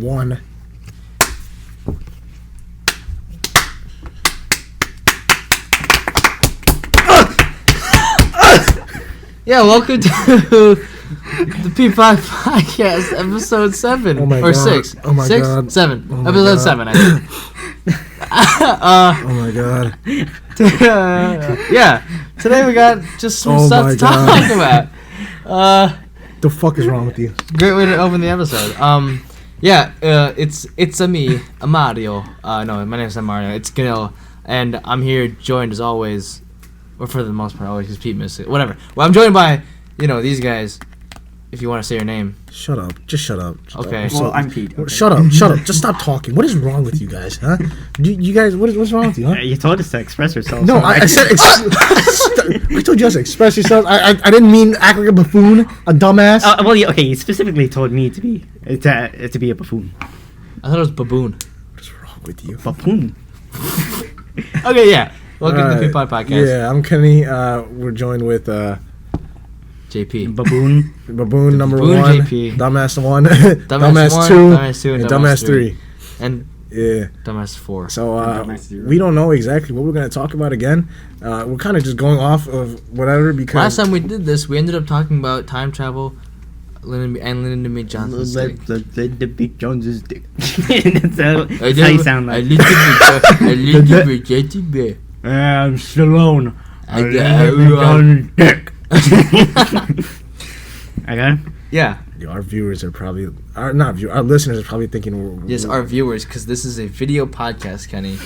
1. Yeah, welcome to the PeaPod Podcast, episode 7 Oh my or God. 6. Oh my 6? God. 7. Oh my Episode God. 7, I think. Oh my god. Yeah, today we got just some Oh stuff my to God. talk about. The fuck is wrong with you? Great way to open the episode. It's me, Mario. No, my name's not Mario. It's Ganil, and I'm here joined as always, or for the most part always, because Pete missed it. Whatever. Well, I'm joined by these guys. If you want to say your name. Shut up. Just shut up. Okay. Well, I'm Pete. Okay. Shut up. Just stop talking. What is wrong with you guys, huh? You guys, what's wrong with you, huh? You told us to express yourselves. No, I said I told you guys to express yourself. I didn't mean act like a buffoon, a dumbass. Okay. You specifically told me to be a buffoon. I thought it was baboon. What's wrong with you? Buffoon. Okay, yeah. Welcome to the PeaPod Podcast. Yeah, I'm Kenny. We're joined with JP. Baboon. Baboon number Baboon 1, JP. Dumbass 1, Dumbass 1, 2, Dumbass 2, and Dumbass 3. And Yeah. Dumbass 4. So Dumbass 0. we don't know exactly what we're gonna talk about again. We're kind of just going off of whatever because Last time we did this, we ended up talking about time travel Lyndon B. Johnson's dick. The Big Jones's dick. That's how you sound like. I'm Stallone. Dick. Okay. Yeah. our viewers are probably our listeners are probably thinking Yes, our viewers, because this is a video podcast, Kenny.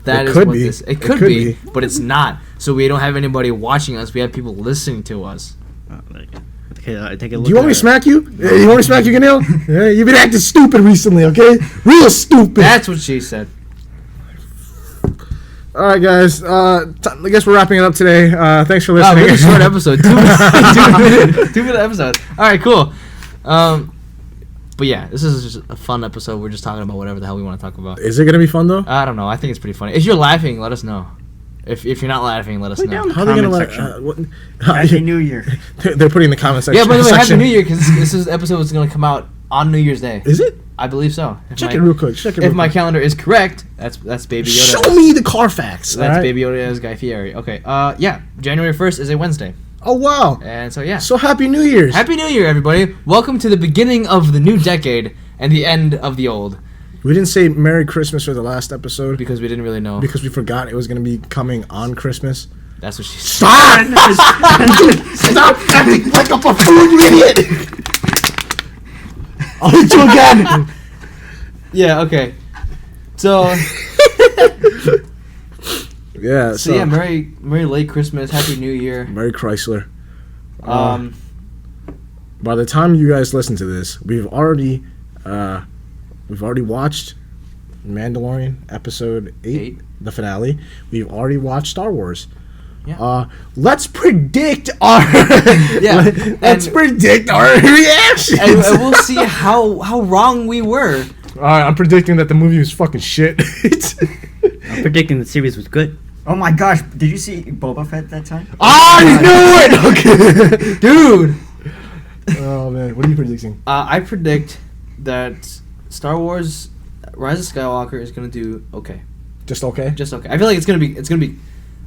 That It is could what be. this. It could be, but it's not. So we don't have anybody watching us. We have people listening to us. Okay, take a look. Do you want me to smack you? You want me to smack you, Ganil? Yeah, you've been acting stupid recently, okay? Real stupid. That's what she said. All right, guys. I guess we're wrapping it up today. Thanks for Wow, listening. really short episode. 2 minute episode. All right, cool. But yeah, this is just a fun episode. We're just talking about whatever the hell we want to talk about. Is it gonna be fun though? I don't know. I think it's pretty funny. If you're laughing, let us know. If you're not laughing, let us Put know. down the How are they gonna comment let? section. What, Happy New Year. They're putting in the comment section. Yeah, by the way, Happy section. New Year, because this episode is going to come out on New Year's Day. Is it? I believe so. Check it real quick. If my calendar is correct, that's Baby Yoda. Show me the Carfax. That's alright? Baby Yoda as Guy Fieri. Okay. Yeah. January 1st is a Wednesday, Oh wow! and so yeah. So Happy New Year's. Happy New Year, everybody! Welcome to the beginning of the new decade and the end of the old, We didn't say Merry Christmas for the last episode because we didn't really know. because we forgot it was gonna be coming on Christmas. That's what she said. Stop! Stop acting like a buffoon, you idiot! I'll hit you again. Yeah. Okay. So. Yeah. So yeah, Merry late Christmas, Happy New Year. Merry Chrysler. By the time you guys listen to this, we've already watched Mandalorian episode 8, the finale. We've already watched Star Wars. Yeah. Let's predict our let's and- predict our reactions. and we'll see how wrong we were. All right, I'm predicting that the movie was fucking shit. I'm predicting the series was good. Oh my gosh, did you see Boba Fett that time? I knew it. Okay, Dude! Oh man, what are you predicting? I predict that Star Wars Rise of Skywalker is gonna do okay. Just okay. Just okay. I feel like it's gonna be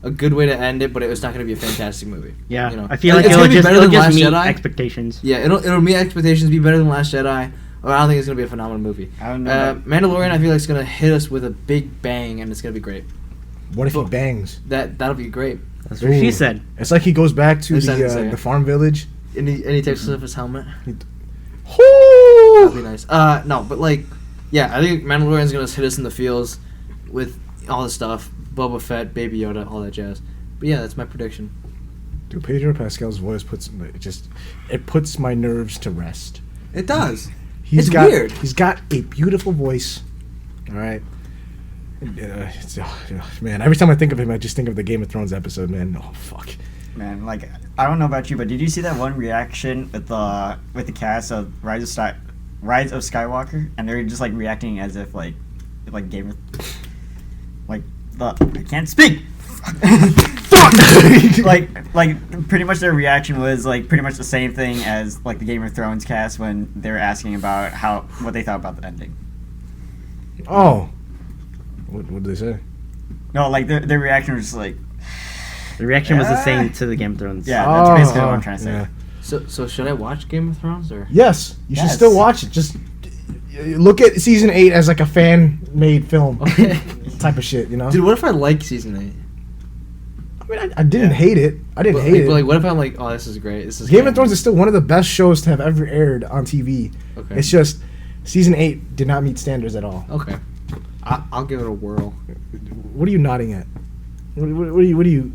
a good way to end it, but it's not gonna be a fantastic movie. Yeah, You know? I feel like It's it'll gonna be just, better it'll than just Last meet Jedi. expectations. Yeah, it'll meet expectations, be better than Last Jedi. Or I don't think it's gonna be a phenomenal movie. I don't know. Mandalorian, I feel like it's gonna hit us with a big bang, and it's gonna be great. What if he Well, bangs? That'll be great. That's what she Ooh. said. It's like he goes back to It's not insane. the farm village. And he takes off his helmet. That'd Whoo! be nice. No, but like, yeah, I think Mandalorian's gonna hit us in the feels with all the stuff, Boba Fett, Baby Yoda, all that jazz. But yeah, that's my prediction. Dude, Pedro Pascal's voice puts my nerves to rest. It does. He's It's got, weird. He's got a beautiful voice. All right. Man, every time I think of him, I just think of the Game of Thrones episode. Man, oh fuck. Man, like, I don't know about you, but did you see that one reaction with the cast of Rise of Skywalker, and they're just like reacting as if like Game of I can't speak. like pretty much their reaction was like pretty much the same thing as like the Game of Thrones cast when they were asking about what they thought about the ending. Oh. What did they say? No, like their reaction was just like, The reaction was the same to the Game of Thrones. yeah, that's basically what I'm trying to say. Yeah. So should I watch Game of Thrones or? Yes, you should Yes. still watch it. Just look at season 8 as like a fan-made film Okay. type of shit, you know? Dude, what if I like season 8? I mean, I didn't hate it. I didn't hate it. But like, what if I'm like, oh, this is great. This is Game great. of Thrones is still one of the best shows to have ever aired on TV. Okay. It's just season 8 did not meet standards at all. Okay. I'll give it a whirl. What are you nodding at? What are you?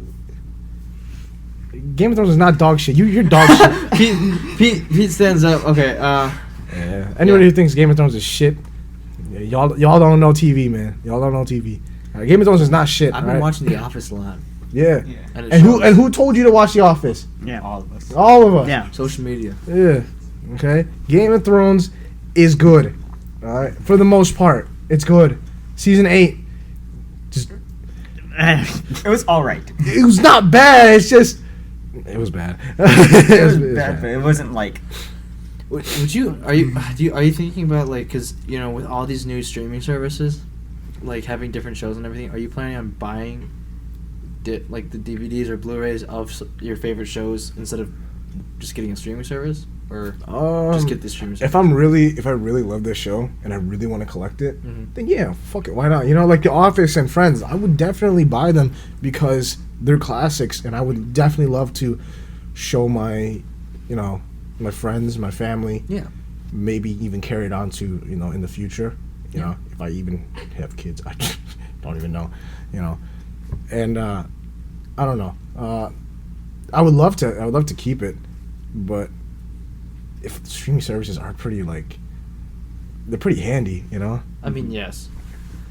Game of Thrones is not dog shit. You're dog shit. Pete stands up. Okay. Yeah. Anybody who thinks Game of Thrones is shit, yeah, y'all don't know TV, man. Y'all don't know TV. Game of Thrones is not shit. I've been alright? watching The Office a lot. Yeah. Yeah. And, And who told you to watch The Office? Yeah. All of us. All of us. Yeah. Social media. Yeah. Okay. Game of Thrones is good. All right. For the most part, it's good. Season 8, just It was all right. it was not bad. It's just it was bad. It was bad, but it wasn't like. Would you are you thinking about like because with all these new streaming services, like having different shows and everything, are you planning on buying, like the DVDs or Blu-rays of your favorite shows instead of just getting a streaming service, or just get the streaming service? If I really love this show and I really want to collect it, Mhm. then yeah, fuck it, why not? Like The Office and Friends, I would definitely buy them because they're classics, and I would definitely love to show my, my friends, my family, Yeah. maybe even carry it on to in the future, if I even have kids. I don't even know, and I don't know. I would love to keep it, but if the streaming services are they're pretty handy, I mean, yes.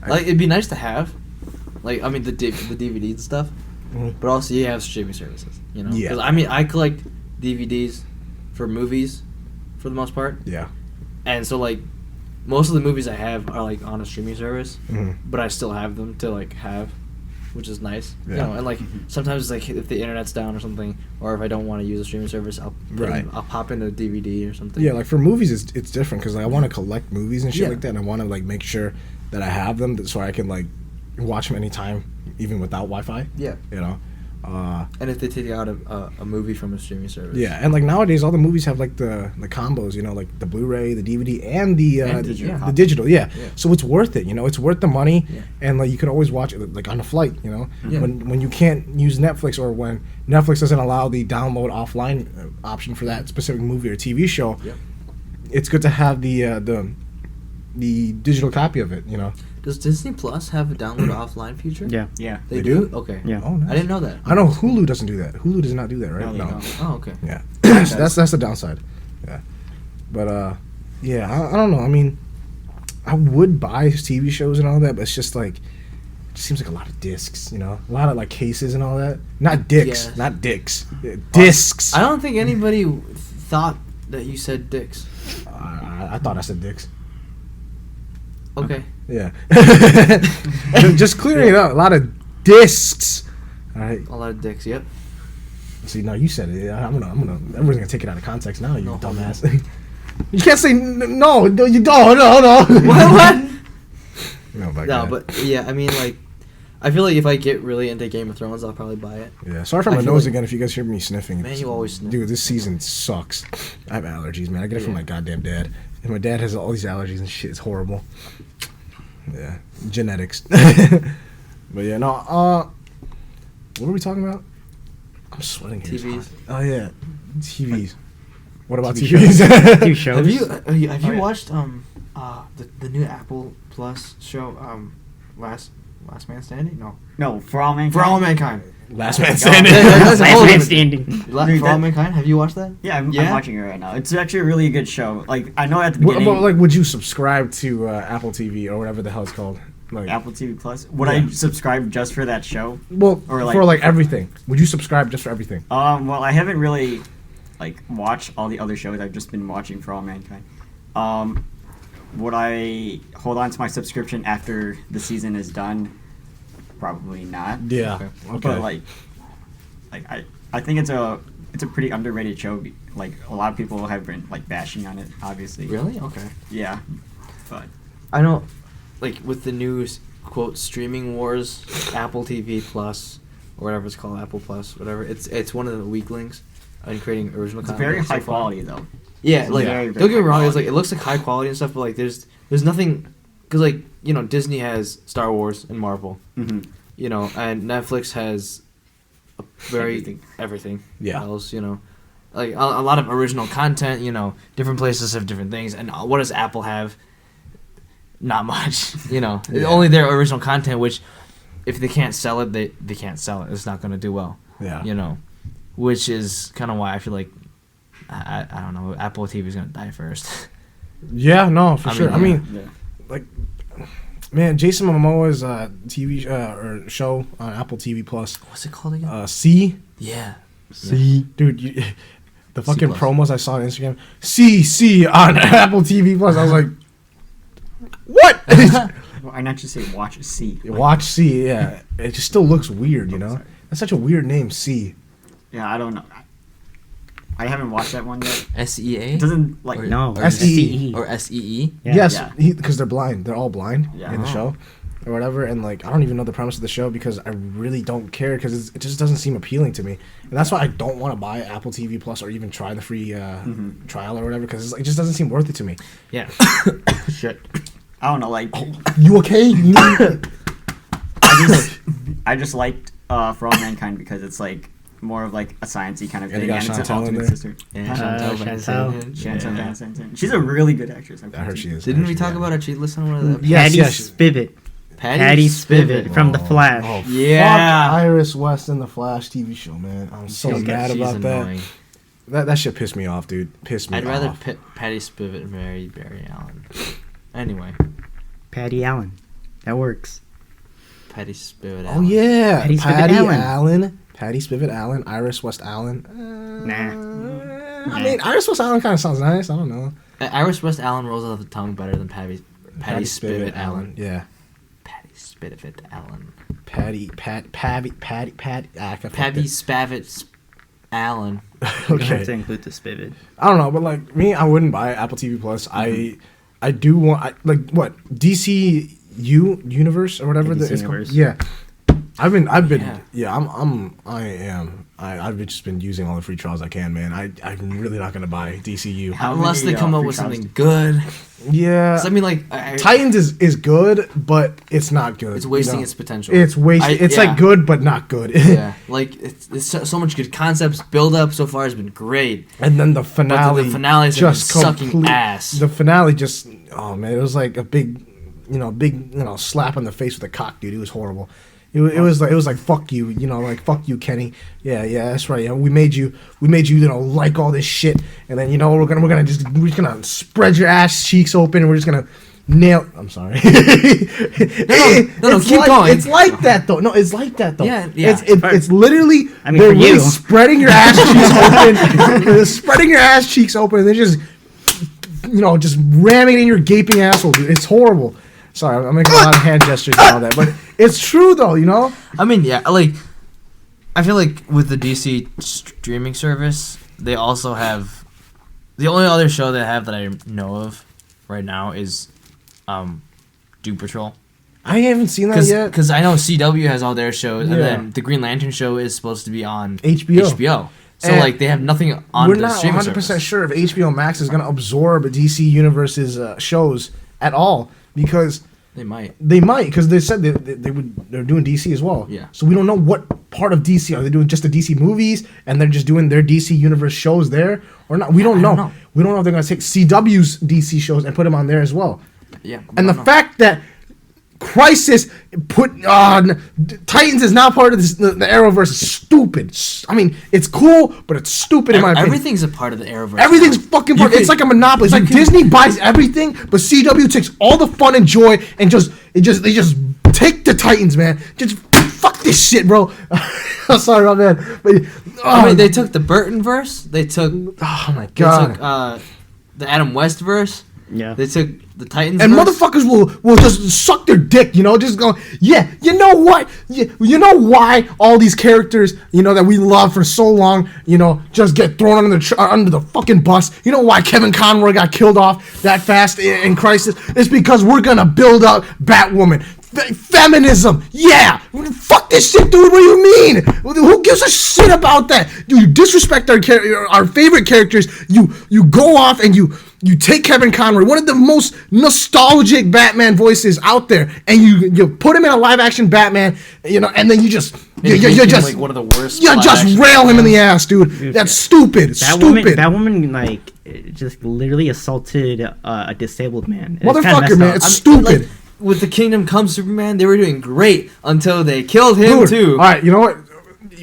Like it'd be nice to have, like the DVDs and stuff, Mhm. but also you have streaming services, Yeah. 'Cause, I collect DVDs for movies, for the most part, Yeah. and so like most of the movies I have are like on a streaming service, Mhm. but I still have them to like have, which is nice. Yeah. And like sometimes like if the internet's down or something, or if I don't want to use a streaming service, I'll pop in a DVD or something. Yeah, like for movies, it's different because I want to collect movies and shit Yeah. like that, and I want to make sure that I have them so I can watch them anytime, even without Wi-Fi. Yeah. And if they take out a movie from a streaming service. yeah, and nowadays all the movies have the combos, like the Blu-ray, the DVD, and the digital the copy. digital. Yeah. Yeah. So it's worth it. It's worth the money, Yeah. and you can always watch it on a flight. Yeah. When you can't use Netflix, or when Netflix doesn't allow the download offline option for that specific movie or TV show. Yep. It's good to have the digital copy of it. Does Disney Plus have a download offline feature? Yeah. Yeah. They do? do? Okay. Yeah. Oh, nice. I didn't know that. I know Hulu doesn't do that. Hulu does not do that, right? No, they don't. Oh, okay. Yeah, that's the downside. Yeah, but yeah, I don't know. I mean, I would buy TV shows and all that, but it's just it just seems like a lot of discs. A lot of cases and all that. Not dicks, Yeah. not dicks. Discs. I don't think anybody thought that you said dicks. I thought I said dicks. Okay. Yeah. Just clearing it up. A lot of discs. All right. A lot of dicks. Yep. See, now you said it. Everyone's gonna take it out of context now. You No, dumbass. You can't say no. You don't. No. What? No, No, but yeah, I mean, I feel like if I get really into Game of Thrones, I'll probably buy it. Yeah, sorry for I my feel nose like- again if you guys hear me sniffing. Man, you always sniff. Dude, this season sucks. I have allergies, man. I get it from Yeah. my goddamn dad. And my dad has all these allergies and shit. It's horrible. Yeah, genetics. But yeah, no, what were we talking about? I'm sweating here. It's TVs. hot. Oh, yeah, TVs. What about TV TVs? TV shows. Have you Oh, yeah. watched the new Apple Plus show Last Man Standing? No. For All Mankind. For All Mankind. Last man Yeah, standing. that's a Last whole man different- standing. Dude, For All that- Mankind. Have you watched that? Yeah, I'm Yeah? watching it right now. It's actually a really good show. I know at the What, beginning. but, would you subscribe to Apple TV or whatever the hell it's called? Apple TV Plus. Would Yeah. I subscribe just for that show? Well, Or, for everything. Would you subscribe just for everything? Well, I haven't really watched all the other shows. I've just been watching For All Mankind. Would I hold on to my subscription after the season is done? Probably not. Yeah. Okay. But I think it's a pretty underrated show. A lot of people have been bashing on it. Obviously. Really? Okay. Yeah. But I know. like with the new quote streaming wars, Apple TV Plus or whatever it's called, Apple Plus, whatever. It's one of the weak links in creating original It's content. very so high far. quality though. Yeah, like Very, very don't get me high wrong, it's quality. like it looks like high quality and stuff, but like there's nothing because like Disney has Star Wars and Marvel, Mm-hmm. and Netflix has a very everything Yeah. else, like a lot of original content. Different places have different things, and what does Apple have? Not much, Yeah. Only their original content, which if they can't sell it, they can't sell it. It's not going to do well. Yeah. Which is kind of why I feel like I don't know, Apple TV is going to die first. Yeah, no, for sure. mean, I mean, like, man, Jason Momoa's TV or show on Apple TV Plus. What's it called again? C. Yeah. C. Dude, the fucking plus. promos I saw on Instagram. C on Apple TV Plus. I was like, what? Why not just say watch C? Watch C. Yeah, it just still looks weird. Sorry. That's such a weird name. C. Yeah, I don't know. I haven't watched that one yet. SEA? It doesn't like No, Or SEE. Or SEE? Yeah. Yes, Yeah. because they're blind. They're all blind Yeah. in the Oh. show or whatever. And like, I don't even know the premise of the show because I really don't care because it just doesn't seem appealing to me. And that's why I don't want to buy Apple TV Plus or even try the free trial or whatever because it just doesn't seem worth it to me. Yeah. Shit. I don't know. Like You okay? You I just liked For All Mankind because it's like more of like a sciencey kind of Yeah, they thing, got and it's an Chantal in ultimate there. sister. Yeah, Huh? Chantal Van Chantal. Zandt. Chantal Yeah. Van Zandt. She's a really good actress. I heard she is. Didn't I heard we she- talk yeah. about her cheat list on one of the Yes, Patty yes. Spivot. Patty Spivot from The Flash. Oh, Yeah. fuck Iris West in the Flash TV show, man. I'm so She's- mad she's about that. annoying. That shit pissed me off, dude. Pissed me I'd off. rather Patty Spivot marry Barry Allen. Anyway, Patty Allen. That works. Patty Spivot Oh Allen. yeah, Patty Patty, Spivot Allen. Allen. Patty Spivot Allen. Iris West Allen. Nah. I mean, Iris West Allen kind of sounds nice. I don't know. Iris West Allen rolls off the tongue better than Patty Spivot Allen. Yeah. Patty Spivot Allen. Patty. Ah, I fucked Patty it. Spavit Allen. You have to Okay. include the Spivot. I don't know, but like me, I wouldn't buy Apple TV Plus. I do want like what DCU universe or whatever DC it's called. universe. Yeah. I've been Yeah. I've just been using all the free trials I can, man. I'm really not gonna buy DCU. How Unless many, they come up free with trials something good. Yeah. 'Cause I mean, like, Titans is good, but it's not good. it's wasting you know? its potential. It's wasting. It's yeah. like good, but not good. Yeah, like it's so much good concepts. Build up so far has been great. And then the finale. the finales have just been sucking ass. The finale just. Oh man, it was like a big slap on the face with a cock, dude. It was horrible. It was like fuck you, like fuck you, Kenny. Yeah, that's right. We made you, like all this shit, and then we're gonna spread your ass cheeks open, and we're just gonna nail. I'm sorry. No, It's keep going. It's like that though. No, it's like that though. Yeah. It's literally. I mean, they're for really you. spreading your ass cheeks open. They're spreading your ass cheeks open, and they're just just ramming it in your gaping asshole, dude. It's horrible. Sorry, I'm making a lot of hand gestures and all that, but it's true though, I mean, yeah, like I feel like with the DC streaming service, they also have the only other show they have that I know of right now is Doom Patrol. I haven't seen that yet. Because I know CW has all their shows, Yeah. and then the Green Lantern show is supposed to be on HBO. So And like they have nothing on We're the not streaming 100% service. sure if HBO Max is going to absorb DC Universe's shows at all because They might. they might because they said they're doing DC as well. Yeah. So we don't know what part of DC are they doing, just the DC movies and they're just doing their DC Universe shows there or not. We don't I know. don't know. We don't know if they're going to take CW's DC shows and put them on there as well. Yeah. And the fact that Crisis put on Titans is not part of this, the Arrowverse is stupid. I mean, it's cool, but it's stupid in my opinion. Everything's a part of the Arrowverse. Everything's now. fucking You part. It's could- like a monopoly. It's you like can- Disney buys everything, but CW takes all the fun and joy and they just take the Titans, man. Just fuck this shit, bro. I'm sorry, my man. But I mean, they took the Burton verse. They took. oh my They god. took the Adam West verse. Yeah. They took the Titans. And verse? motherfuckers will just suck their dick, just go, yeah, you know what? You know why all these characters, that we love for so long, just get thrown under the fucking bus? You know why Kevin Conroy got killed off that fast in Crisis? It's because we're gonna build up Batwoman. Feminism, yeah. Fuck this shit, dude. What do you mean? Who gives a shit about that? You disrespect our favorite characters. You go off and you take Kevin Conroy, one of the most nostalgic Batman voices out there, and you put him in a live action Batman, and then you just like one of the worst. You just rail him in the ass, dude. That's stupid. Stupid. Batwoman like just literally assaulted a disabled man. Motherfucker, man. It's stupid. Like, with the Kingdom Come Superman, they were doing great until they killed him too. All right, you know what?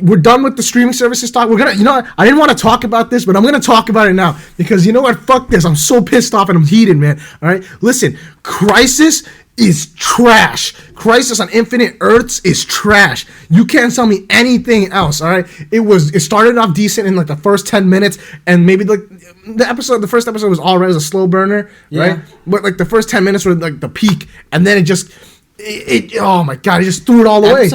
We're done with the streaming services talk. We're gonna, I didn't want to talk about this, but I'm gonna talk about it now because you know what? Fuck this. I'm so pissed off and I'm heated, man. All right, listen. Crisis is trash. Crisis on Infinite Earths is trash. You can't tell me anything else. All right, it started off decent in like the first 10 minutes, and maybe like the first episode was all right, it was a slow burner, right? But like the first 10 minutes were like the peak, and then it oh my god, it just threw it all away.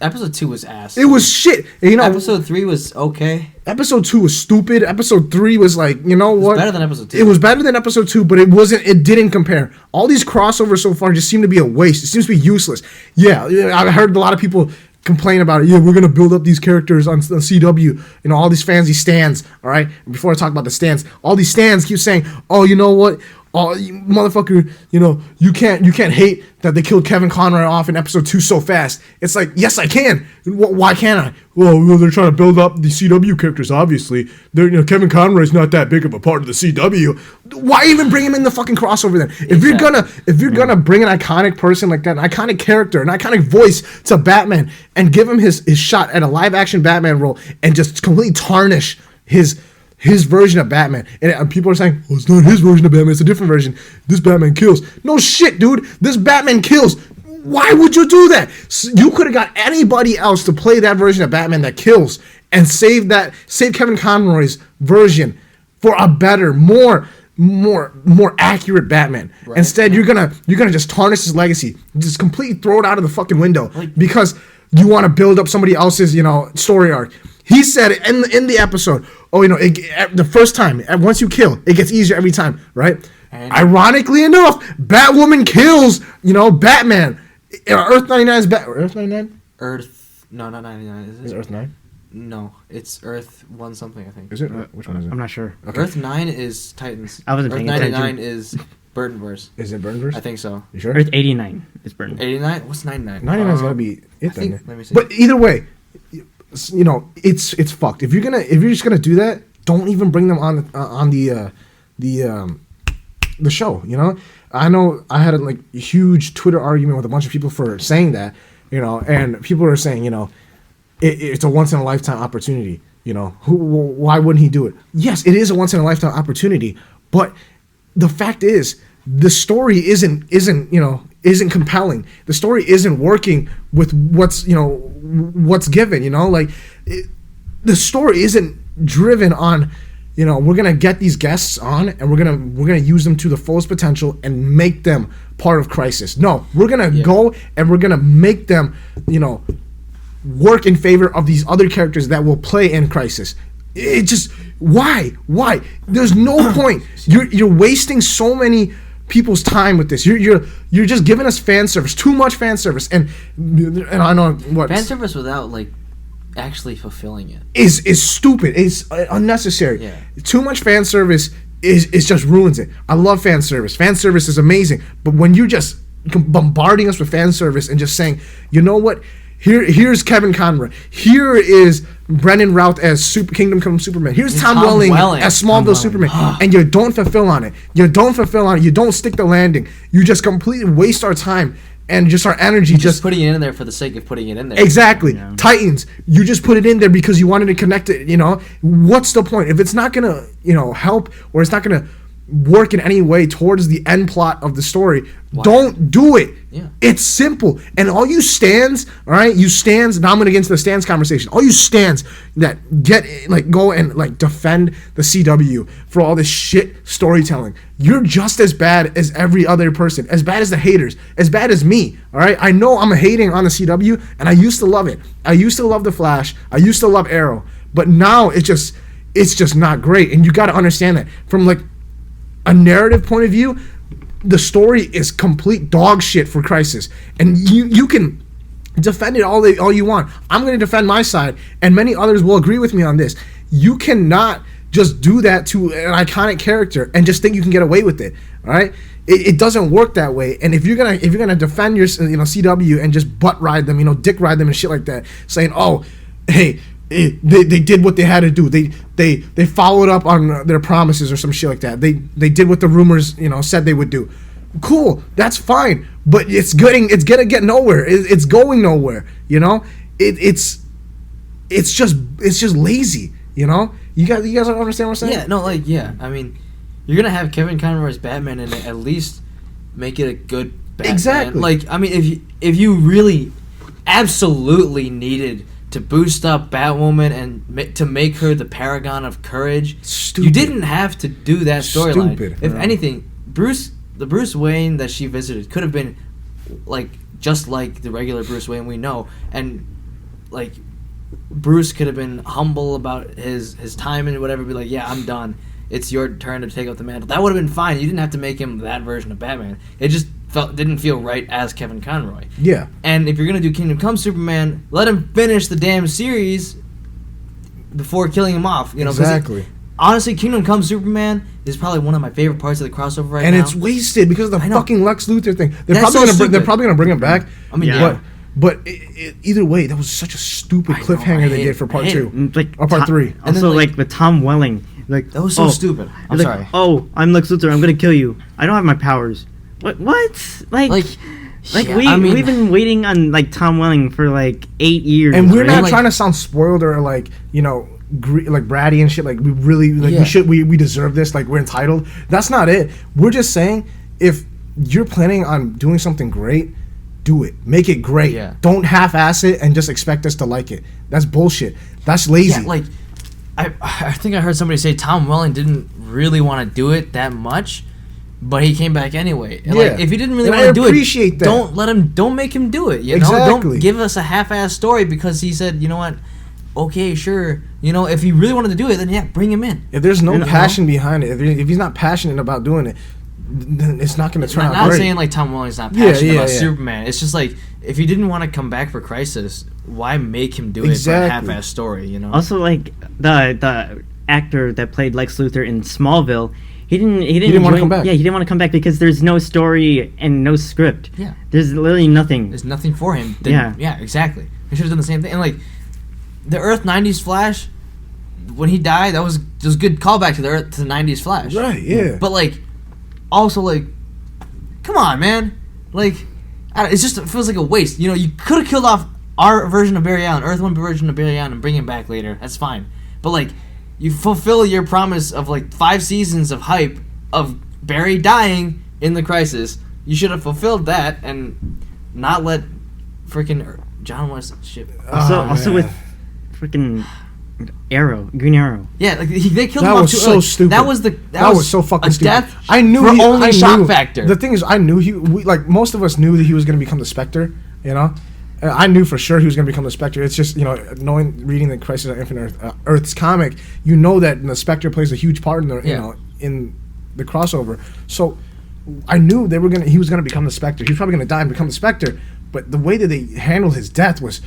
Episode 2 was ass. It was shit. Episode 3 was okay. Episode 2 was stupid. Episode 3 was like, you know what? It was better than episode 2. It was better than episode 2, but it didn't compare. All these crossovers so far just seem to be a waste. It seems to be useless. Yeah, I heard a lot of people complain about it. Yeah, we're going to build up these characters on CW. All these fans, these stands, all right? Before I talk about the stands, all these stands keep saying, oh, you know what? Oh, you motherfucker, you can't hate that they killed Kevin Conroy off in episode 2 so fast. It's like, yes, I can. Why can't I? Well, they're trying to build up the CW characters, obviously. Kevin Conroy's not that big of a part of the CW. Why even bring him in the fucking crossover then? If you're gonna bring an iconic person like that, an iconic character, an iconic voice to Batman, and give him his shot at a live action Batman role and just completely tarnish his version of Batman, and people are saying, "Oh, it's not his version of Batman; it's a different version. This Batman kills." No shit, dude. This Batman kills. Why would you do that? You could have got anybody else to play that version of Batman that kills, and save Kevin Conroy's version for a better, more accurate Batman. Right. Instead, you're gonna just tarnish his legacy, just completely throw it out of the fucking window because you want to build up somebody else's story arc. He said it in the episode. Oh, the first time, once you kill, it gets easier every time, right? And ironically enough, Batwoman kills, Batman. Earth 99 is Earth 99? No, not 99, is it? Is it Earth 9? No, it's Earth 1 something, I think. Is it? Which one is it? I'm not sure. Okay. Earth 9 is Titans. I wasn't Earth paying 99 attention. is Burtonverse. Is it Burtonverse? I think so. You sure? Earth 89 is Burton. 89? What's 99? 99's gotta be it then. Let me see. But either way, it's fucked. If you're just gonna do that, don't even bring them on the show. I know I had a huge Twitter argument with a bunch of people for saying that. And people are saying it's a once in a lifetime opportunity. Why wouldn't he do it? Yes, it is a once in a lifetime opportunity, but the fact is the story isn't compelling. The story isn't working with what's given. The story isn't driven on we're gonna get these guests on and we're gonna use them to the fullest potential and make them part of Crisis. No, we're gonna go and we're gonna make them work in favor of these other characters that will play in Crisis. It just why? There's no point. You're wasting so many people's time with this. You're just giving us fan service, too much fan service, and I know what fan service without actually fulfilling it is stupid. It's unnecessary. Yeah. Too much fan service is just ruins it. I love fan service. Fan service is amazing, but when you're just bombarding us with fan service and just saying, you know what? Here's Kevin Conroy. Here is Brendan Routh as Kingdom Come Superman. Here's Tom Welling as Smallville Superman. And you don't fulfill on it. You don't stick the landing. You just completely waste our time and just our energy. Just putting it in there for the sake of putting it in there. Exactly. Yeah. Titans, you just put it in there because you wanted to connect it. What's the point? If it's not going to, help, or it's not going to work in any way towards the end plot of the story, Why? don't do it. Yeah. It's simple. And all you stands, all right, you stands, now I'm going to get into the stands conversation. All you stands that go and like defend the CW for all this shit storytelling. You're just as bad as every other person, as bad as the haters, as bad as me, all right? I know I'm hating on the CW, and I used to love it. I used to love The Flash. I used to love Arrow. But now it's just not great. And you got to understand that from like a narrative point of view, the story is complete dog shit for Crisis, and you can defend it all you want. I'm going to defend my side, and many others will agree with me on this. You cannot just do that to an iconic character and just think you can get away with it. All right, it doesn't work that way. And if you're gonna defend your CW and just butt ride them, dick ride them and shit like that, saying, oh, hey, they did what they had to do. They followed up on their promises or some shit like that. They did what the rumors said they would do. Cool, that's fine. But it's gonna get nowhere. It's going nowhere. It's just lazy. You guys don't understand what I'm saying? Yeah, no, I mean, you're gonna have Kevin Conroy's Batman and at least make it a good Batman. Exactly. Like, I mean, if you really absolutely needed to boost up Batwoman and to make her the paragon of courage, Stupid. you didn't have to do that storyline. Stupid, If bro. anything, the Bruce Wayne that she visited could have been like just like the regular Bruce Wayne we know, and like Bruce could have been humble about his time and whatever, be like, yeah, I'm done. It's your turn to take up the mantle. That would have been fine. You didn't have to make him that version of Batman. It just didn't feel right as Kevin Conroy. Yeah. And if you're gonna do Kingdom Come Superman, let him finish the damn series before killing him off. Exactly. Honestly, Kingdom Come Superman is probably one of my favorite parts of the crossover right And now. it's wasted because of the I know. fucking Lex Luthor thing. They're That's probably so they're stupid. probably gonna bring him back. I mean, Yeah. But either way, that was such a stupid I know, cliffhanger I they hate did for it. part I hate 2 Like or part 3. And then, Also, like- like with Tom Welling, like that was so stupid. I'm like, sorry. Oh, I'm Lex Luthor. I'm gonna kill you. I don't have my powers. What? Like yeah, we've been waiting on like Tom Welling for like 8 years. And we're right? not Like- trying to sound spoiled or like like bratty and shit. Like we really Yeah. we deserve this. Like we're entitled. That's not it. We're just saying if you're planning on doing something great, do it. Make it great. Yeah. Don't half-ass it and just expect us to like it. That's bullshit. That's lazy. Yeah, like I think I heard somebody say Tom Welling didn't really want to do it that much, but he came back anyway. And Yeah. like, if he didn't really And want I to do it, appreciate that. don't make him do it. Exactly. Don't give us a half-ass story because he said, you know what, okay, sure. If he really wanted to do it, then yeah, bring him in. If there's no You know? passion behind it, if he's not passionate about doing it, then it's not going to turn Not, out not great. saying like Tom Welling's not Yeah, passionate yeah, about yeah. Superman. It's just like if he didn't want to come back for Crisis, why make him do it for a Exactly. half-ass story? Also, like the actor that played Lex Luthor in Smallville, he didn't wanna join- come back. Yeah, he didn't want to come back because there's no story and no script. Yeah. There's literally nothing. There's nothing for him. Yeah. Yeah, exactly. They should have done the same thing. And like the Earth 90s Flash, when he died, that was just a good callback to the 90s Flash. Right, yeah. But like, also like, come on, man. Like, it feels like a waste. You could have killed off our version of Barry Allen, Earth 1 version of Barry Allen, and bring him back later. That's fine. But like, you fulfill your promise of like 5 seasons of hype of Barry dying in the Crisis. You should have fulfilled that and not let freaking John West shit. Also man. with freaking Green Arrow. Yeah, like they killed That him off was too so early. stupid. That was so fucking a stupid. death. I knew for he, only I shock knew, factor. The thing is, I knew most of us knew that he was going to become the Spectre. I knew for sure he was going to become the Spectre. It's just reading the Crisis on Infinite Earth's comic, that the Spectre plays a huge part in the in the crossover. So I knew he was going to become the Spectre. He was probably going to die and become the Spectre. But the way that they handled his death was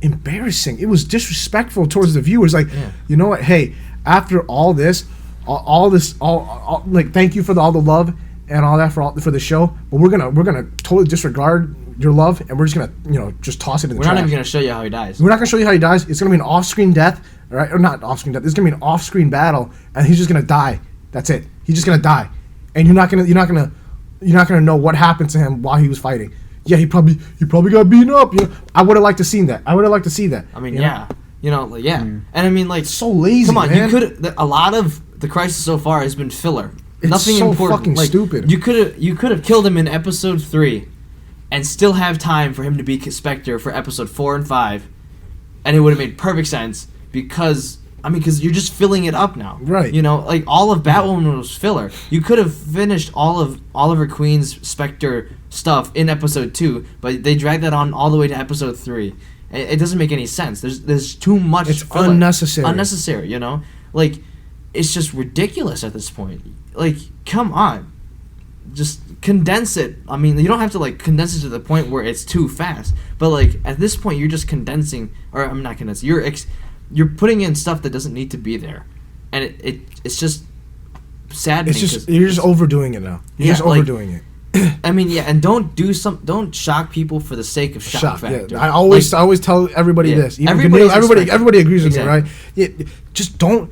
embarrassing. It was disrespectful towards the viewers. Like, you know what? Hey, after all this, like, thank you for all the love and all that for the show, but we're gonna totally disregard your love, and we're just gonna just toss it in the We're trash. not even gonna show you how he dies. We're not gonna show you how he dies. It's gonna be an off-screen death, all right? Or not off-screen death. It's gonna be an off-screen battle, and he's just gonna die. That's it. He's just gonna die, and you're not gonna know what happened to him while he was fighting. Yeah, he probably got beaten up. I would have liked to see that. I mean, yeah. And I mean, like, It's so lazy. come on, man. you could. A lot of the Crisis so far has been filler. It's Nothing so important. fucking Like, stupid. You could have killed him in episode 3, and still have time for him to be Spectre for episode 4 and 5, and it would have made perfect sense because you're just filling it up now. Right. You know, like all of Batwoman was filler. You could have finished all of Oliver Queen's Spectre stuff in episode 2, but they dragged that on all the way to episode 3. It doesn't make any sense. There's too much. It's filler. unnecessary. Unnecessary. You know, like it's just ridiculous at this point. Like, come on, just condense it. I mean, you don't have to like condense it to the point where it's too fast. But like at this point, you're just condensing, or I'm not condensing. You're putting in stuff that doesn't need to be there, and it's just saddening. It's just you're just overdoing it now. You're just overdoing it. I mean, yeah, and don't shock people for the sake of shock factor. Yeah. I always tell everybody this. Even everybody agrees with me, right? Yeah, just don't.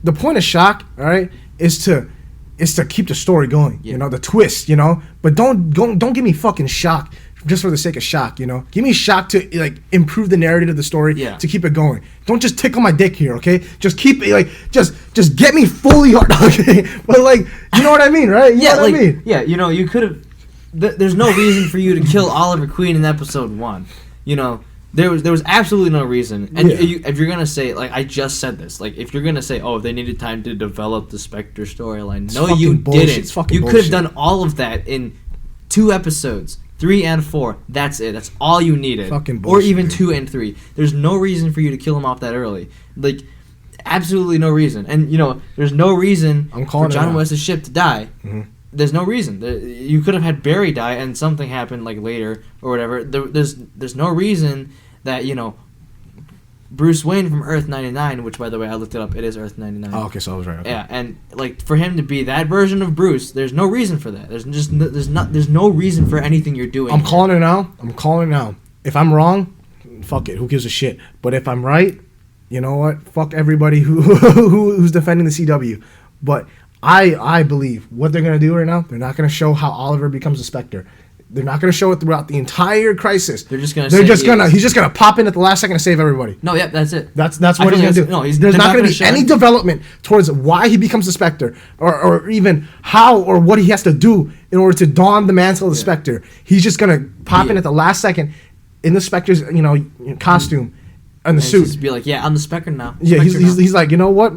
The point of shock, all right, is to keep the story going. Yeah. You know, the twist. You know, but don't give me fucking shock just for the sake of shock. You know, give me shock to like improve the narrative of the story. Yeah. To keep it going. Don't just tickle my dick here, okay? Just keep it like just get me fully hard, okay? But like, you know what I mean, right? You know what I mean? Yeah, you know, you could have. There's no reason for you to kill Oliver Queen in episode 1. You know, there was absolutely no reason. And if you're gonna say, like I just said this, like if you're gonna say, oh, they needed time to develop the Spectre storyline, no, you didn't. You could have done all of that in 2 episodes. 3 and 4, that's it. That's all you needed. Fucking bullshit, or even dude. 2 and 3. There's no reason for you to kill him off that early. Like, absolutely no reason. And, you know, there's no reason for John West's ship to die. Mm-hmm. There's no reason. You could have had Barry die and something happened, like, later or whatever. There's no reason that, you know, Bruce Wayne from Earth 99, which, by the way, I looked it up. It is Earth 99. Oh, okay, so I was right. Okay. Yeah, and like for him to be that version of Bruce, there's no reason for that. There's no reason for anything you're doing. I'm calling it now. If I'm wrong, fuck it. Who gives a shit? But if I'm right, you know what? Fuck everybody who's defending the CW. But I believe what they're gonna do right now. They're not gonna show how Oliver becomes a Spectre. They're not going to show it throughout the entire crisis. He's just gonna pop in at the last second to save everybody. No, yeah, that's it. That's what he's gonna do. No, there's not gonna be any development towards why he becomes the Spectre, or even how or what he has to do in order to don the mantle of the Spectre. He's just gonna pop in at the last second in the Spectre's costume and the suit. Just be like, yeah, I'm the Spectre now. Yeah, he's like, you know what?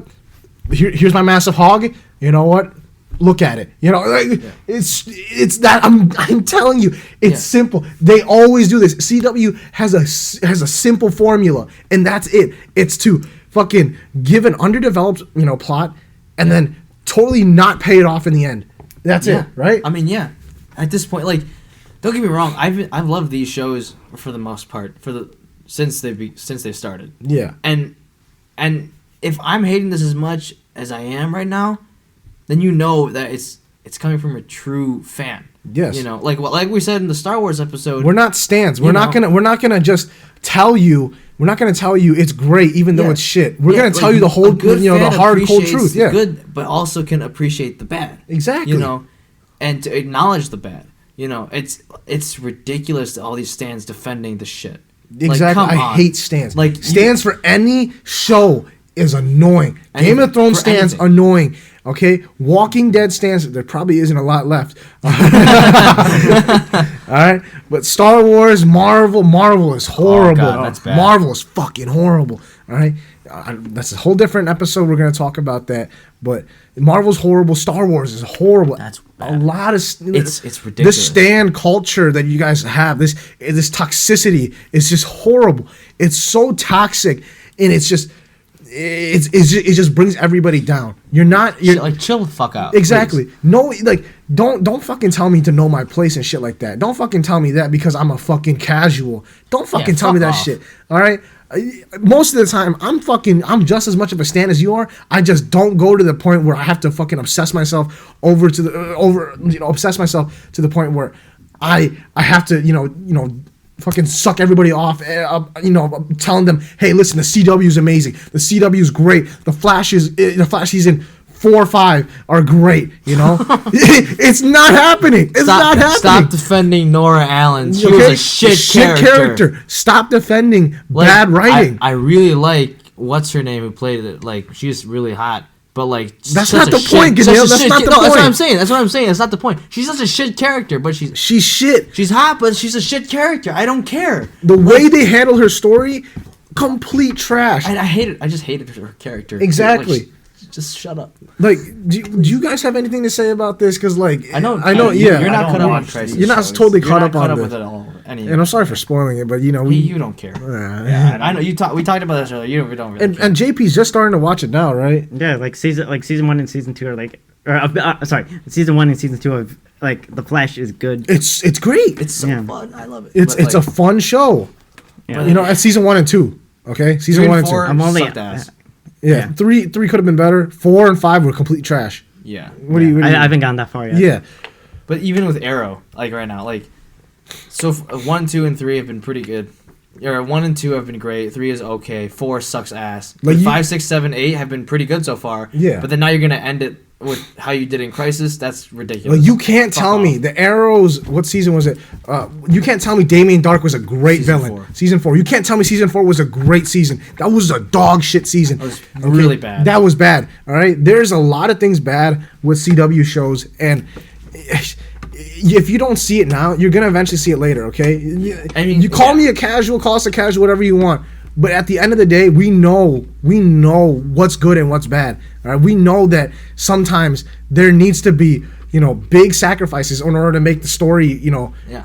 Here's my massive hog. You know what? Look at it. You know, like, it's that I'm telling you, it's simple. They always do this. CW has a simple formula, and that's it. It's to fucking give an underdeveloped, plot, and then totally not pay it off in the end. That's it, right? I mean, yeah. At this point, like, don't get me wrong. I've loved these shows for the most part since they've started. Yeah. And if I'm hating this as much as I am right now, then you know that it's coming from a true fan. Yes. You know, like we said in the Star Wars episode. We're not stans. We're not gonna just tell you. We're not gonna tell you it's great even though it's shit. We're gonna tell you the whole, the hard, cold truth. Yeah. Good, but also can appreciate the bad. Exactly. You know, and to acknowledge the bad. You know, it's ridiculous that all these stans defending the shit. Exactly. Like, I hate stans. Like stans for any show is annoying. Game of Thrones stans annoying. Okay, Walking Dead stands. There probably isn't a lot left. All right, but Star Wars, Marvel is horrible. Oh God, that's bad. Marvel is fucking horrible. All right, that's a whole different episode. We're gonna talk about that. But Marvel's horrible. Star Wars is horrible. That's bad. A lot of it's ridiculous. This stan culture that you guys have, this toxicity is just horrible. It's so toxic, and it's just. It just brings everybody down. You're like chill the fuck out. Exactly. Please. No, like don't fucking tell me to know my place and shit like that. Don't fucking tell me that because I'm a fucking casual. Don't fucking tell me that shit. All right. Most of the time, I'm just as much of a stan as you are. I just don't go to the point where I have to fucking obsess myself obsess myself to the point where I have to fucking suck everybody off, telling them, hey, listen, the CW is amazing. The CW is great. The Flash season 4 or 5 are great. It's not happening. It's not happening. Stop defending Nora Allen. She was a shit character. Stop defending bad writing. I really like what's her name who played it. Like, she's really hot. But like, That's such not a the shit- point, such a Ganil. That's shit- not the no, That's what point. I'm saying. That's what I'm saying. That's not the point. She's such a shit character, but she's shit. hot, but she's a shit character. I don't care. The way they handle her story, complete trash. I hate it. I just hated her character. Exactly. Like, just shut up. Like, do you guys have anything to say about this? Because like, I know. yeah. You're I not don't caught up on watch Crisis. You're not shows. totally You're caught not up caught on up with this. it all. And I'm sorry for spoiling it, but you know, You don't care. Yeah, I know we talked about this earlier. You don't really care. and JP's just starting to watch it now, right? Yeah, like season 1 and season 2 are like, sorry, season 1 and season 2 of like The Flash is good. It's great. It's so Yeah. fun. I love it. It's But, a like, fun show. Yeah. You know, at season 1 and 2. Okay, season 3 1 and and 2. 4 I'm only- sucked ass. Yeah, Yeah. three could have been better. 4 and 5 were complete trash. Yeah. What do you? I haven't gone that far yet. Yeah, But even with Arrow, like right now, like, so 1, 2, and 3 have been pretty good. Or 1 and 2 have been great. 3 is okay. 4 sucks ass. Like But you- 5, 6, 7, 8 have been pretty good so far. Yeah. But then now you're gonna end it with how you did in Crisis. That's ridiculous. like you can't Fuck tell me off. the Arrows. What season was it? You can't tell me Damien Dark was a great Season villain. 4. Season 4. You can't tell me season 4 was a great season. That was a dog shit season. That was really bad. That was bad. All right. There's a lot of things bad with CW shows, and if you don't see it now, you're gonna eventually see it later. Okay. I mean, you call yeah. me a casual, call us a casual, whatever you want. But at the end of the day, we know what's good and what's bad. All right, we know that sometimes there needs to be, big sacrifices in order to make the story, Yeah.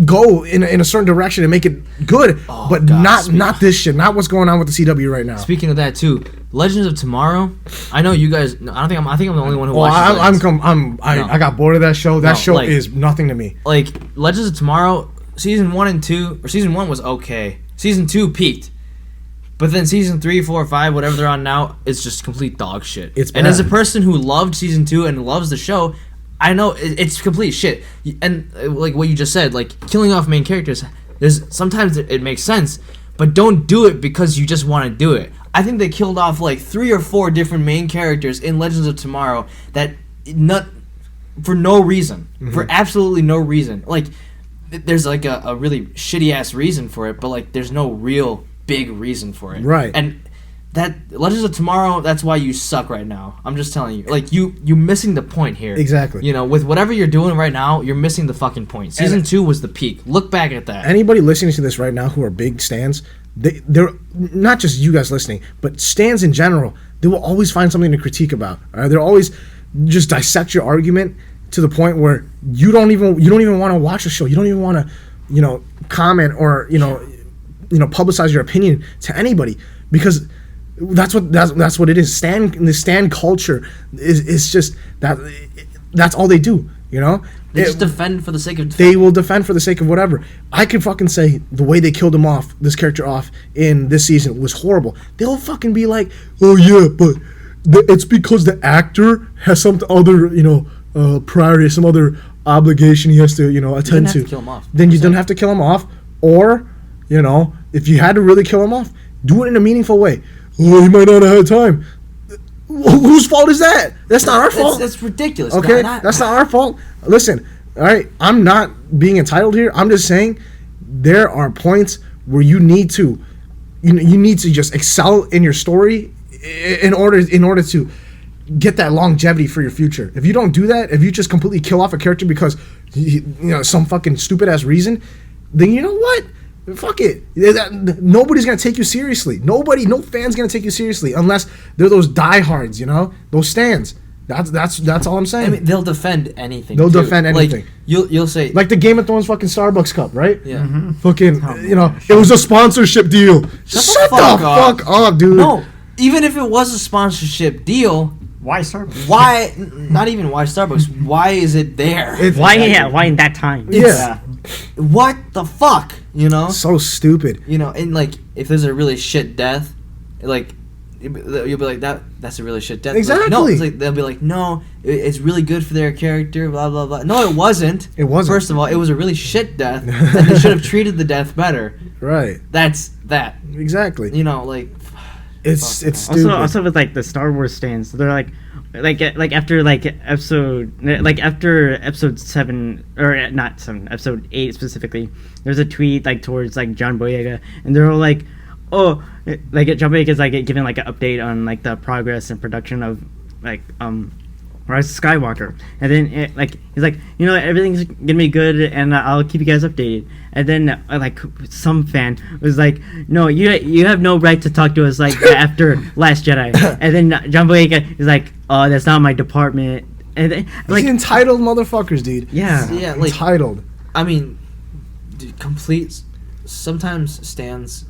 go in a certain direction and make it good. Oh, but God, not this shit. Not what's going on with the CW right now. Speaking of that too, Legends of Tomorrow. I know you guys. I think I'm the only one who Well, watches. Legends. I got bored of that show. That No, show like- is nothing to me. Like Legends of Tomorrow, season 1 and 2, or season 1 was okay. Season 2 peaked. But then season 3, 4, 5, whatever they're on now, it's just complete dog shit. It's and as a bad. person who loved season 2 and loves the show, I know it's complete shit. And like what you just said, like killing off main characters, there's sometimes it makes sense, but don't do it because you just want to do it. I think they killed off like 3 or 4 different main characters in Legends of Tomorrow that not for no reason, for absolutely no reason. Like there's like a really shitty ass reason for it, but like there's no real big reason for it. Right. And that Legends of Tomorrow, that's why you suck right now. I'm just telling you. Like you missing the point here. Exactly. With whatever you're doing right now, you're missing the fucking point. Season 2 was the peak. Look back at that. Anybody listening to this right now who are big stans, they're not just you guys listening, but stans in general, they will always find something to critique about. All right? They'll always just dissect your argument to the point where you don't even want to watch the show. You don't even want to, comment or publicize your opinion to anybody, because that's what it is. The stan culture is just that. That's all they do. They just defend for the sake of They will defend for the sake of whatever. I can fucking say the way they killed this character off in this season was horrible. They'll fucking be like, oh yeah, but it's because the actor has some other, priority, some other obligation he has to, attend have to. to kill him off. Then you don't have to kill him off, or, if you had to really kill him off, do it in a meaningful way. Oh, he might not have had time. Whose fault is that? That's not our fault. That's ridiculous. Okay, that's not our fault. Listen, all right, I'm not being entitled here. I'm just saying there are points where you need to just excel in your story in order to get that longevity for your future. If you don't do that, if you just completely kill off a character because some fucking stupid ass reason, then you know what? Fuck it. Nobody's gonna take you seriously. No fan's gonna take you seriously unless they're those diehards, those stans. That's all I'm saying. I mean, they'll defend anything. They'll too. defend anything. Like, you'll say like the Game of Thrones fucking Starbucks cup, right? yeah. Fucking, it was a sponsorship deal. Shut the fuck up, dude. No, even if it was a sponsorship deal, Why Starbucks? why? Not even why Starbucks. Why is it there? Why in that time? Yeah. What the fuck? So stupid. And like if there's a really shit death, like you'll be like that's a really shit death. Exactly. Like, no, it's like they'll be like, no, it's really good for their character. Blah blah blah. No, it wasn't. It wasn't. First of all, it was a really shit death, and they should have treated the death better. Right. That's that. Exactly. Like It's stupid. Also with like the Star Wars stands, they're like after episode 7 or not 7, episode 8 specifically, there's a tweet like towards like John Boyega, and they're all like, oh, like John Boyega is like giving like an update on like the progress and production of like Rise of Skywalker, and then like he's like, you know, everything's gonna be good, and I'll keep you guys updated. And then like some fan was like, no, you have no right to talk to us like after Last Jedi. And then John Boyega is like, oh, that's not my department. And then, like entitled motherfuckers, dude. Yeah, Yeah, like Entitled. I mean, dude, complete. Sometimes stands,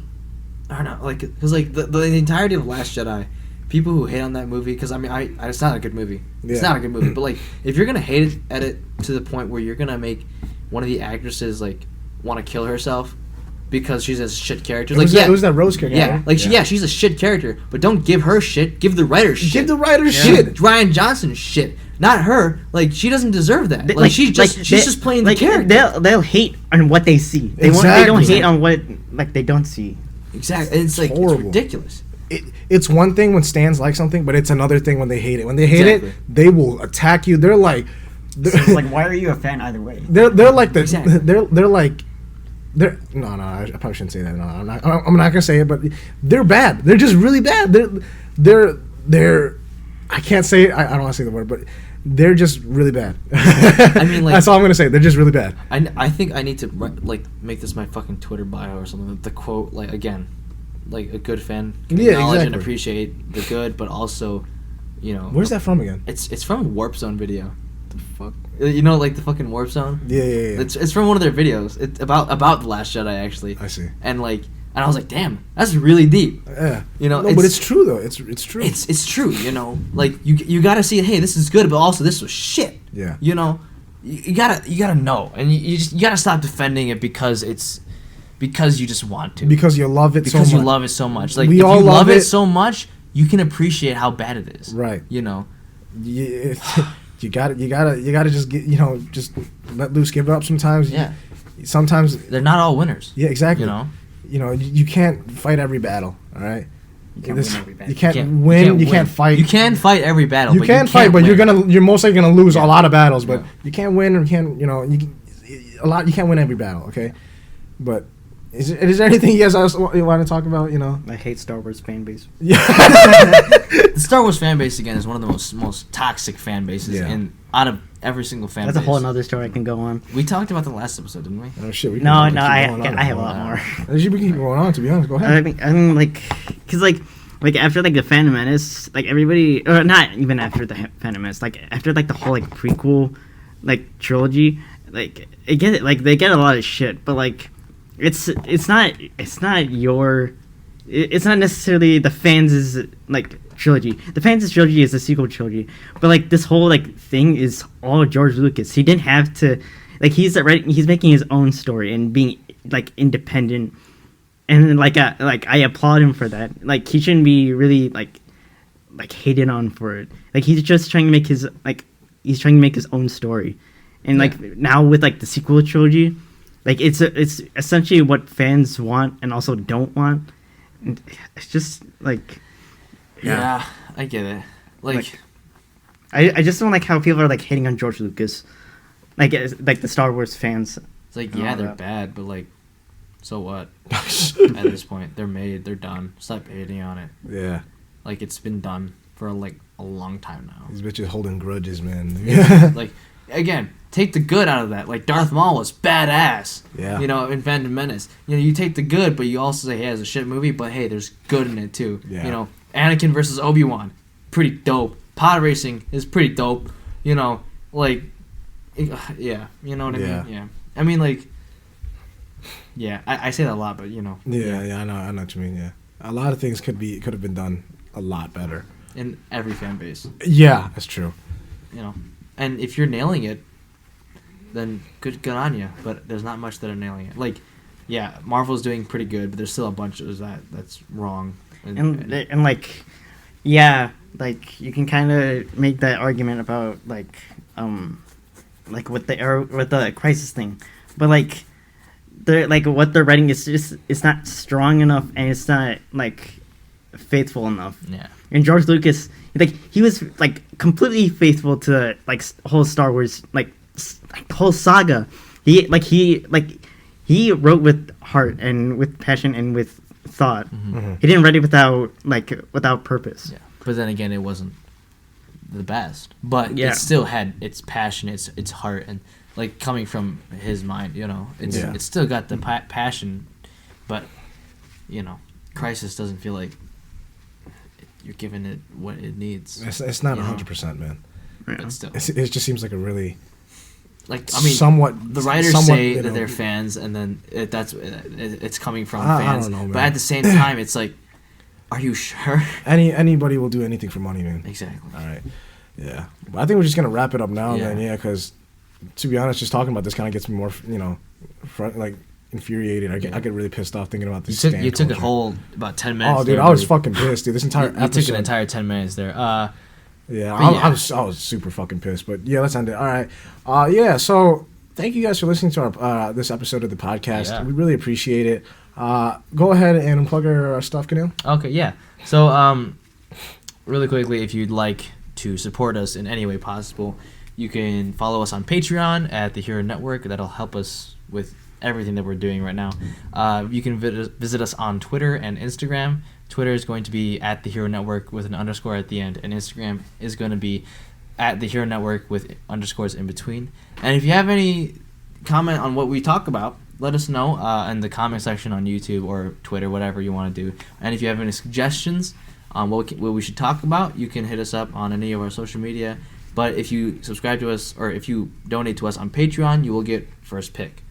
I don't know, like because like the entirety of Last Jedi, people who hate on that movie, because I mean, it's not a good movie. It's not a good movie. But like, if you're gonna hate it to the point where you're gonna make one of the actresses like want to kill herself because she's a shit character, like It was that Rose character. yeah, right? like she's a shit character, but don't give her shit. Give the writer shit. Give the writer shit. Ryan Johnson shit, not her. Like she doesn't deserve that. Like she's just playing the character. They'll hate on what they see. They don't hate on what like they don't see. Exactly. It's like horrible. It's ridiculous. It's one thing when stans like something, but it's another thing when they hate it. When they hate Exactly. it, they will attack you. They're like, So it's like, why are you a fan either way? they're like the Exactly. they're like. I probably shouldn't say that. No, I'm not gonna say it, but they're bad. They're just really bad. They're I can't say it. I don't want to say the word, but they're just really bad. I mean, like, that's all I'm gonna say. They're just really bad. I think I need to like make this my fucking Twitter bio or something. The quote, like again, like a good fan can acknowledge and appreciate the good, but also, you know. Where's that from again? It's from a Warp Zone video. The fuck? You know, like the fucking Warp Zone. Yeah. It's from one of their videos. It's about the Last Jedi actually. I see. And like, and I was like, damn, that's really deep. Yeah. You know, no, but it's true though. It's true. It's true. You know, like you gotta see, hey, this is good, but also this was shit. Yeah. You know, you gotta know, and you gotta stop defending it because you just want to. Because you love it so much. Because you love it so much. Like, We if all you love love it it. so much, you can appreciate how bad it is. Right. You know. You gotta just get, just let loose, give it up sometimes. Yeah. Sometimes They're not all winners. Yeah, exactly. You know. You can't fight every battle. All right. You can't win every battle. You can't win. You can't fight. You can fight every battle. You but can fight, but win. you're most likely gonna lose a Yeah. lot of battles. But Yeah. you can't win, or you can't. You can't win every battle. Okay. But is there anything you guys want to talk about? I hate Star Wars fan base. Yeah. The Star Wars fan base again is one of the most toxic fan bases in out of every single fan That's base. a whole other story I can go on. We talked about the last episode, didn't we? Oh shit. No, I have a lot more. We can keep going on. To be honest, go ahead. I mean, like, cause like after like the Phantom Menace, like everybody, or not even after the Phantom Menace, like after like the whole like prequel, like trilogy, like they get a lot of shit, but like it's not necessarily the fans' like trilogy. The fans' trilogy is the sequel trilogy, but like this whole like thing is all George Lucas. He didn't have to, like he's making his own story and being like independent, and like I applaud him for that. Like he shouldn't be really like hated on for it. Like he's just trying to make his own story, and like now with like the sequel trilogy, like it's essentially what fans want and also don't want. And it's just like Yeah, I get it. Like I just don't like how people are like hating on George Lucas, like the Star Wars fans. it's like and all they're that. bad, but like, so what? At this point, they're made, they're done. Stop hating on it. Yeah. Like it's been done for like a long time now. These bitches holding grudges, man. Like again, take the good out of that. Like Darth Maul was badass. Yeah. You know, in Phantom Menace. You know, you take the good, but you also say, hey, it's a shit movie, but hey, there's good in it too. Yeah. You know, Anakin versus Obi-Wan, pretty dope. Pod racing is pretty dope. You know, like, yeah. You know what I Yeah. mean? Yeah. I mean, like, yeah. I say that a lot, but you know. Yeah, I know what you mean. Yeah, a lot of things could have been done a lot better. In every fan base. Yeah, that's true. You know, and if you're nailing it, then good on you. But there's not much that are nailing it. Like, yeah, Marvel's doing pretty good, but there's still a bunch of that's wrong. And like, yeah, like you can kind of make that argument about like with the crisis thing, but like they're like what they're writing is just it's not strong enough and it's not like faithful enough. Yeah. And George Lucas, like he was like completely faithful to like whole Star Wars like whole saga. He wrote with heart and with passion and with thought. Mm-hmm. He didn't write it without purpose. Yeah, but then again, it wasn't the best. But Yeah. it still had its passion, its heart, and like coming from his mind. It's still got the passion, but Crisis doesn't feel like you're giving it what it needs. It's not 100%, man. Yeah. But still, It just seems like a really somewhat. The writers say that you know, they're fans, and then it's coming from I fans. don't know, man. But at the same time, it's like, are you sure? Anybody will do anything for money, man. Exactly. All right. Yeah. But I think we're just gonna wrap it up now, Yeah. man. Yeah, because to be honest, just talking about this kind of gets me more, infuriated. I get really pissed off thinking about this. You took a whole about 10 minutes. Oh, dude, there, I was dude. fucking pissed, dude. This entire You episode. took an entire 10 minutes there. Yeah, But yeah. I was super fucking pissed. But yeah, let's end it. All right. Yeah. So thank you guys for listening to our this episode of the podcast. Yeah. We really appreciate it. Go ahead and unplug our stuff, Canil. Okay, yeah. So, really quickly, if you'd like to support us in any way possible, you can follow us on Patreon at the Hero Network. That'll help us with everything that we're doing right now. You can visit us on Twitter and Instagram. Twitter is going to be at the Hero Network with an underscore at the end, and Instagram is going to be at the Hero Network with underscores in between. And if you have any comment on what we talk about, let us know in the comment section on YouTube or Twitter, whatever you want to do. And if you have any suggestions on what we should talk about, you can hit us up on any of our social media. But if you subscribe to us or if you donate to us on Patreon, you will get first pick.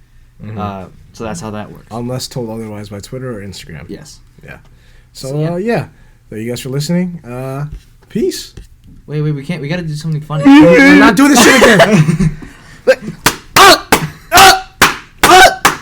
Mm-hmm. So that's how that works. Unless told otherwise by Twitter or Instagram. Yes. Yeah. So yeah. Thank you guys for listening. Peace. Wait, we can't. We got to do something funny. We're not doing this shit again.